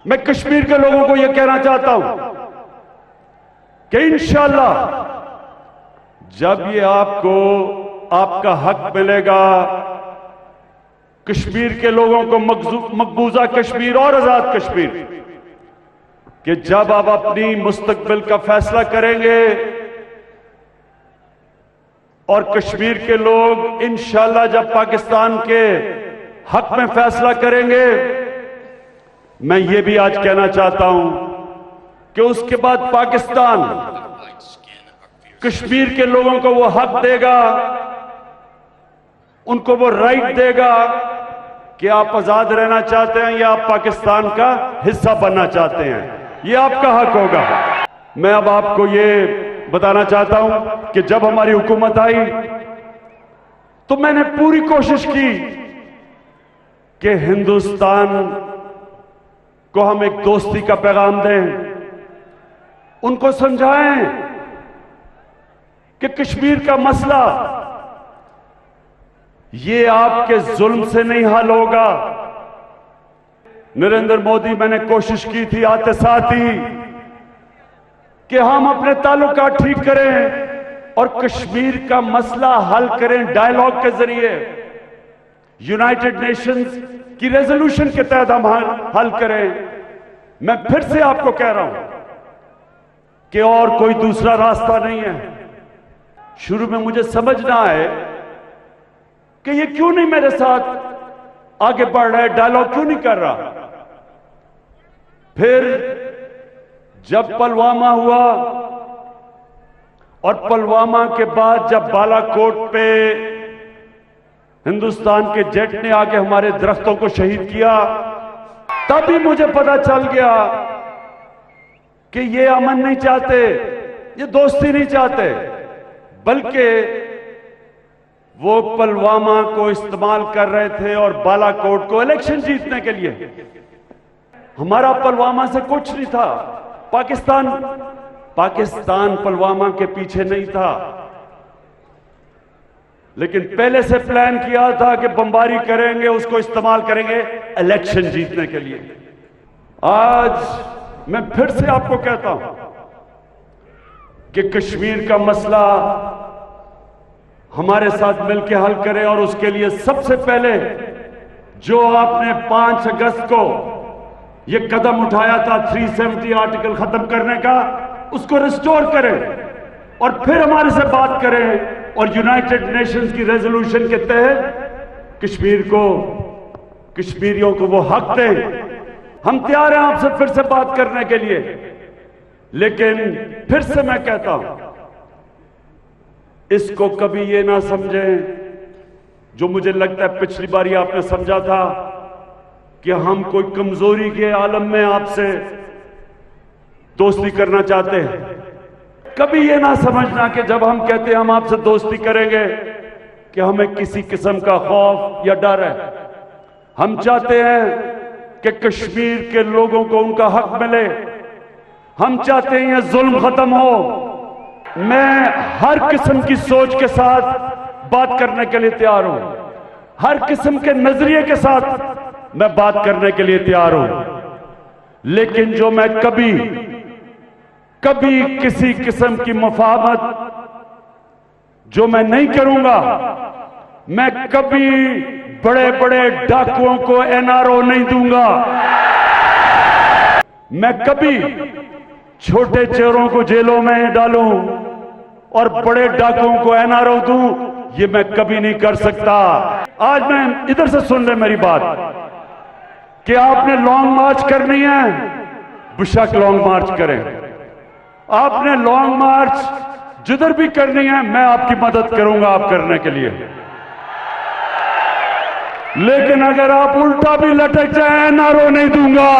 मैं कश्मीर के लोगों को यह कहना चाहता हूं कि इंशाअल्लाह जब ये आपको आपका हक मिलेगा, कश्मीर के लोगों को मकबूजा कश्मीर और आजाद कश्मीर, कि जब आप अपनी मुस्तकबिल का फैसला करेंगे और कश्मीर के लोग इंशाअल्लाह जब पाकिस्तान के हक में फैसला करेंगे, मैं ये भी आज कहना चाहता हूं कि उसके बाद पाकिस्तान कश्मीर के लोगों को वो हक देगा, उनको वो राइट देगा कि आप आजाद रहना चाहते हैं या आप पाकिस्तान का हिस्सा बनना चाहते हैं, ये आपका हक होगा। मैं अब आपको ये बताना चाहता हूं कि जब हमारी हुकूमत आई तो मैंने पूरी कोशिश की कि हिंदुस्तान को हम एक दोस्ती का पैगाम दें, उनको समझाएं कि कश्मीर का मसला ये आपके जुल्म से नहीं हल होगा। नरेंद्र मोदी, मैंने कोशिश की थी आते साथ ही कि हम अपने ताल्लुकात ठीक करें और कश्मीर का मसला हल करें डायलॉग के जरिए, यूनाइटेड नेशंस की रेजोल्यूशन के तहत हम हल करें। मैं फिर से आपको कह रहा हूं कि और कोई दूसरा रास्ता नहीं है। शुरू में मुझे समझ ना आए कि ये क्यों नहीं मेरे साथ आगे बढ़ रहा है, डायलॉग क्यों नहीं कर रहा। फिर जब पुलवामा हुआ और पुलवामा के बाद जब बालाकोट पे हिंदुस्तान के जेट ने आके हमारे दरख्तों को शहीद किया, तभी मुझे पता चल गया कि ये अमन नहीं चाहते, ये दोस्ती नहीं चाहते, बल्कि वो पुलवामा को इस्तेमाल कर रहे थे और बालाकोट को इलेक्शन जीतने के लिए। हमारा पुलवामा से कुछ नहीं था। पाकिस्तान पुलवामा के पीछे नहीं था, लेकिन पहले से प्लान किया था कि बमबारी करेंगे, उसको इस्तेमाल करेंगे इलेक्शन जीतने के लिए। आज मैं फिर से आपको कहता हूं कि कश्मीर का मसला हमारे साथ मिलकर हल करें और उसके लिए सबसे पहले जो आपने 5 अगस्त को ये कदम उठाया था 370 आर्टिकल खत्म करने का, उसको रिस्टोर करें और फिर हमारे से बात करें और यूनाइटेड नेशंस की रेजोल्यूशन के तहत कश्मीरियों को वो हक दें। हम तैयार हैं आपसे फिर से बात करने के लिए, लेकिन फिर से मैं कहता हूं इसको कभी ये ना समझें जो मुझे लगता है पिछली बारी आपने समझा था कि हम कोई कमजोरी के आलम में आपसे दोस्ती करना चाहते हैं। कभी ये ना समझना कि जब हम कहते हैं हम आपसे दोस्ती करेंगे कि हमें किसी किस्म का खौफ या डर है। हम चाहते हैं कि कश्मीर के लोगों को उनका हक मिले। हम चाहते हैं ये जुल्म खत्म हो। मैं हर किस्म की सोच के साथ बात करने के लिए तैयार हूं, हर किस्म के नजरिए के साथ मैं बात करने के लिए तैयार हूं, लेकिन जो मैं कभी किसी किस्म की मुफाहमत जो मैं नहीं करूंगा, मैं कभी बड़े बड़े डाकुओं को एनआरओ नहीं दूंगा, मैं कभी छोटे चोरों को जेलों में डालूं और बड़े डाकुओं को एनआरओ दूं, ये मैं कभी नहीं कर सकता। आज मैं इधर से सुन ले मेरी बात कि आपने लॉन्ग मार्च करनी है, बेशक लॉन्ग मार्च करें। आपने लॉन्ग मार्च जिधर भी करनी है मैं आपकी मदद करूंगा आप करने के लिए, लेकिन अगर आप उल्टा भी लटक जाए एनआरओ नहीं दूंगा।